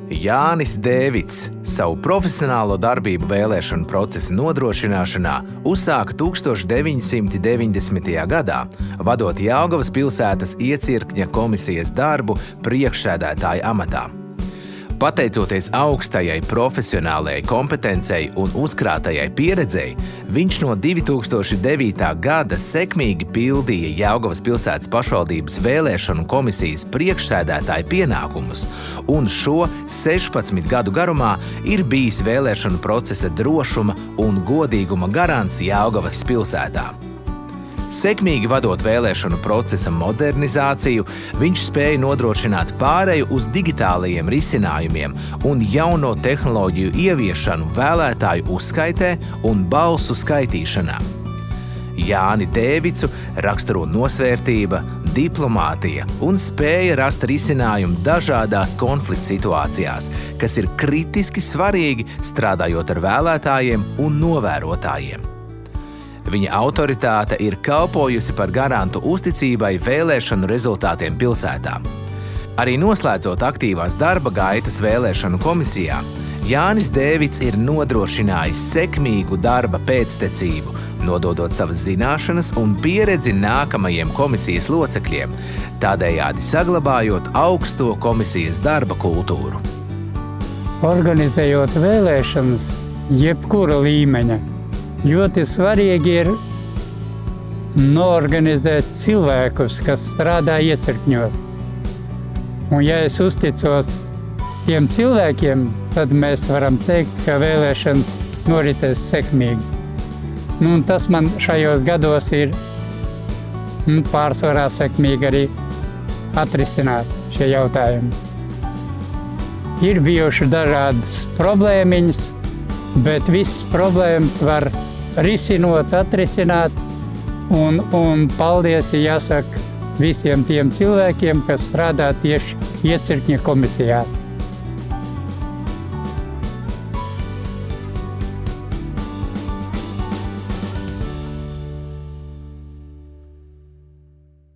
Jānis Dēvids savu profesionālo darbību vēlēšanu procesa nodrošināšanā uzsāka 1990. gadā, vadot Jelgavas pilsētas iecirkņa komisijas darbu priekšsēdētāja amatā. Pateicoties augstajai profesionālajai kompetencei un uzkrātajai pieredzei, viņš no 2009. gada sekmīgi pildīja Jelgavas pilsētas pašvaldības vēlēšanu komisijas priekšsēdētāja pienākumus un šo 16 gadu garumā ir bijis vēlēšanu procesa drošuma un godīguma garants Jelgavas pilsētā. Sekmīgi vadot vēlēšanu procesa modernizāciju, viņš spēja nodrošināt pāreju uz digitālajiem risinājumiem un jauno tehnoloģiju ieviešanu vēlētāju uzskaitē un balsu skaitīšanā. Jāni Dēvicu raksturo nosvērtība, diplomātija un spēja rast risinājumu dažādās konflikta situācijās, kas ir kritiski svarīgi strādājot ar vēlētājiem un novērotājiem. Viņa autoritāte ir kalpojusi par garantu uzticībai vēlēšanu rezultātiem pilsētā. Arī noslēdzot aktīvās darba gaitas vēlēšanu komisijā, Jānis Dēvids ir nodrošinājis sekmīgu darba pēctecību, nododot savas zināšanas un pieredzi nākamajiem komisijas locekļiem, tādējādi saglabājot augsto komisijas darba kultūru. Organizējot vēlēšanas jebkura līmeņa, ļoti svarīgi ir noorganizēt cilvēkus, kas strādā iecirkņos. Un ja es uzticos tiem cilvēkiem, tad mēs varam teikt, ka vēlēšanas noritēs sekmīgi. Un tas man šajos gados ir pārsvarā sekmīgi arī atrisināt šie jautājumi. Ir bijuši dažādas problēmiņas, bet visas problēmas var risinot, atrisināt, un paldies jāsaka visiem tiem cilvēkiem, kas strādā tieši iecirkņa komisijās.